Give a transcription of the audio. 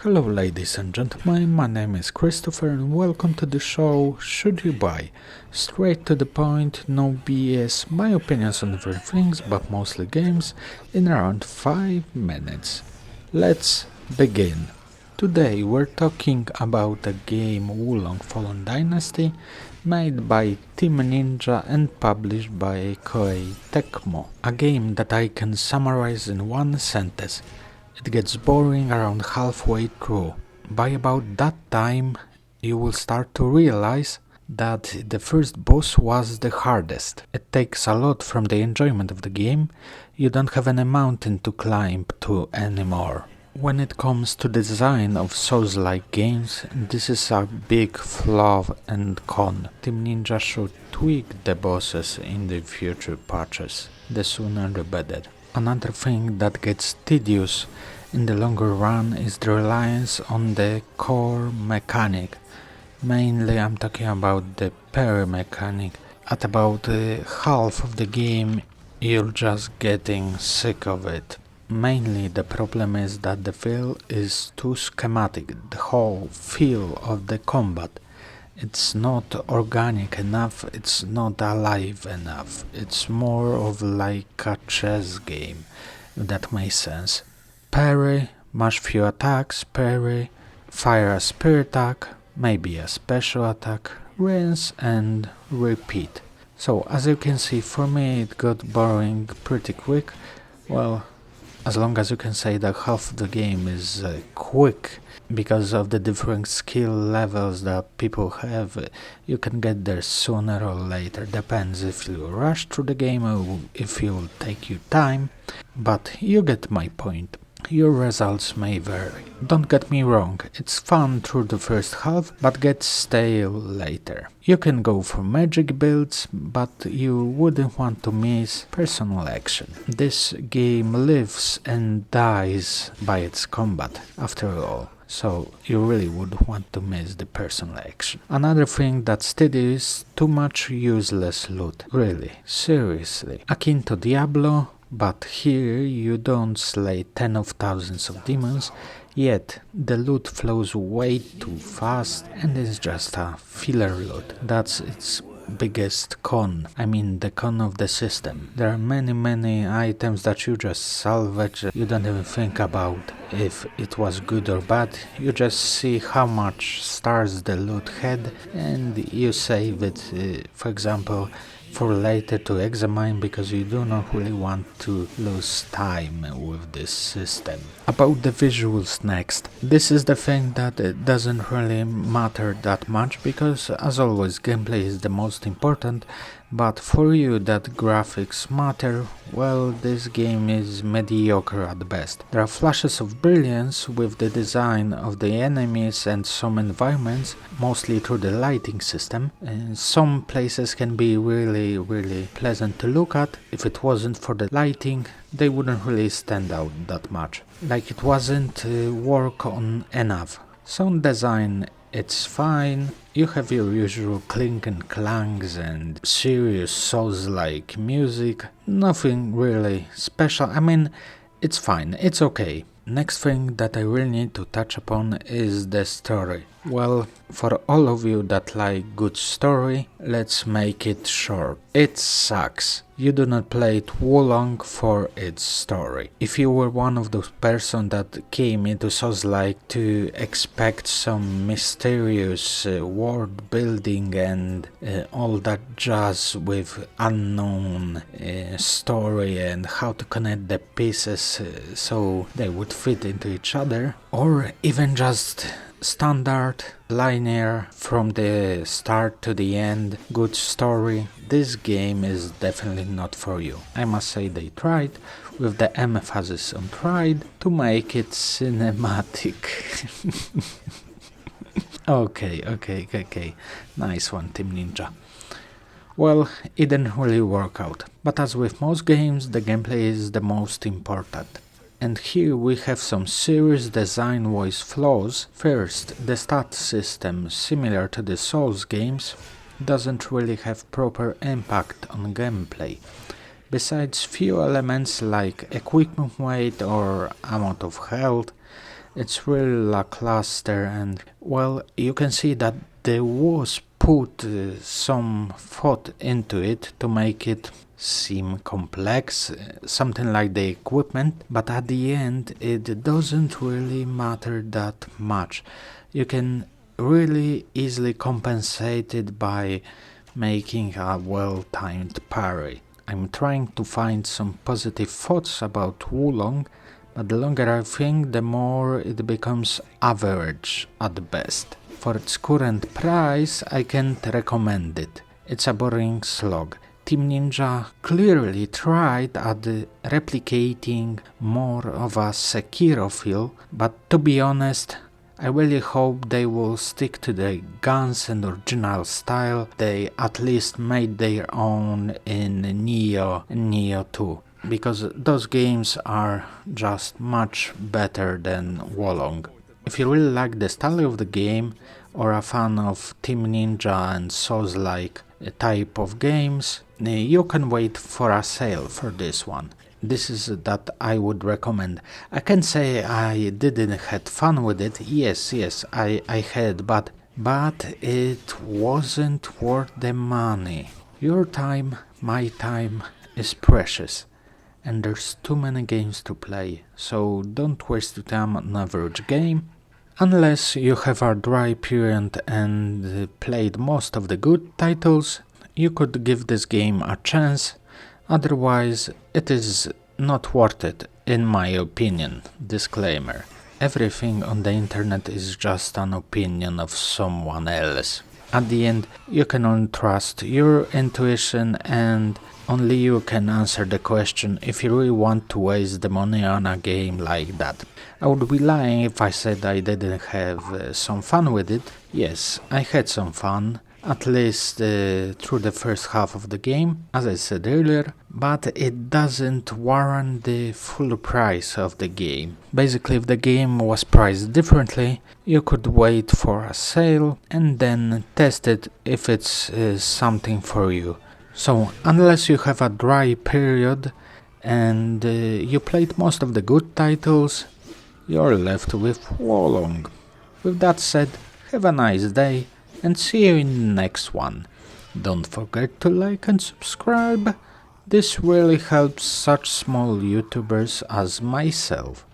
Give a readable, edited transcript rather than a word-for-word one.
Hello ladies and gentlemen, my name is Christopher and welcome to the show Should You Buy? Straight to the point, no BS, my opinions on different things but mostly games in around 5 minutes. Let's begin. Today we're talking about a game Wulong Fallen Dynasty made by Team Ninja and published by Koei Tecmo. A game that I can summarize in one sentence. It gets boring around halfway through. By about that time, you will start to realize that the first boss was the hardest. It takes a lot from the enjoyment of the game. You don't have any mountain to climb to anymore. When it comes to the design of Souls-like games, this is a big flaw and con. Team Ninja should tweak the bosses in the future patches. The sooner the better. Another thing that gets tedious in the longer run is the reliance on the core mechanic. Mainly I'm talking about the parry mechanic. At about half of the game you're just getting sick of it. Mainly the problem is that the feel is too schematic, the whole feel of the combat. It's not organic enough, it's not alive enough. It's more of like a chess game, if that makes sense. Parry, mash few attacks, parry, fire a spear attack, maybe a special attack, rinse and repeat. So as you can see, for me it got boring pretty quick. Well, as long as you can say that half of the game is quick because of the different skill levels that people have, you can get there sooner or later. Depends if you rush through the game or if it will take you time, but you get my point. Your results may vary. Don't get me wrong, it's fun through the first half, but gets stale later. You can go for magic builds, but you wouldn't want to miss personal action. This game lives and dies by its combat, after all. So you really would want to miss the personal action. Another thing that's tedious is too much useless loot. Really, seriously. Akin to Diablo, but here you don't slay 10 of thousands of demons, yet the loot flows way too fast and is just a filler loot. That's its biggest con. I mean the con of the system. There are many items that you just salvage. You don't even think about if it was good or bad. You just see how much stars the loot had and you save it, for example, for later to examine, because you do not really want to lose time with this system. About the visuals next. This is the thing that it doesn't really matter that much, because as always gameplay is the most important, but for you that graphics matter, well, this game is mediocre at best. There are flashes of brilliance with the design of the enemies and some environments, mostly through the lighting system, and some places can be really pleasant to look at. If it wasn't for the lighting, they wouldn't really stand out that much. Like it wasn't work on enough. Sound design, it's fine. You have your usual clink and clangs and serious Souls-like music. Nothing really special. I mean, it's fine, it's okay. Next thing that I really need to touch upon is the story. Well, for all of you that like good story, let's make it short. It sucks. You do not play it Wulong for its story. If you were one of those person that came into Souls-like to expect some mysterious world building and all that jazz with unknown story and how to connect the pieces so they would fit into each other, or even just standard, linear, from the start to the end, good story, this game is definitely not for you. I must say they tried, with the emphasis on tried, to make it cinematic. Okay. Nice one, Team Ninja. Well, it didn't really work out, but as with most games, the gameplay is the most important. And here we have some serious design-wise flaws. First, the stat system, similar to the Souls games, doesn't really have proper impact on gameplay. Besides few elements like equipment weight or amount of health, It's really lackluster, and well, you can see that there was put some thought into it to make it seem complex, something like the equipment, but at the end it doesn't really matter that much. You can really easily compensate it by making a well-timed parry. I'm trying to find some positive thoughts about Wulong, but the longer I think, the more it becomes average at best. For its current price, I can't recommend it. It's a boring slog. Team Ninja clearly tried at replicating more of a Sekiro feel, but to be honest, I really hope they will stick to the guns and original style they at least made their own in Neo and Neo 2, because those games are just much better than Wolong. If you really like the style of the game, or a fan of Team Ninja and Souls-like type of games, you can wait for a sale for this one. This is that I would recommend. I can say I didn't had fun with it. Yes, I had, but it wasn't worth the money. Your time, my time is precious, and there's too many games to play, so don't waste your time on average game. Unless you have a dry period and played most of the good titles, you could give this game a chance. Otherwise, it is not worth it, in my opinion. Disclaimer. Everything on the internet is just an opinion of someone else. At the end, you can only trust your intuition, and only you can answer the question if you really want to waste the money on a game like that. I would be lying if I said I didn't have some fun with it. Yes, I had some fun, at least through the first half of the game, as I said earlier, but it doesn't warrant the full price of the game. Basically, if the game was priced differently, you could wait for a sale and then test it if it's something for you. So, unless you have a dry period and you played most of the good titles, you're left with Wolong. With that said, have a nice day and see you in the next one. Don't forget to like and subscribe. This really helps such small YouTubers as myself.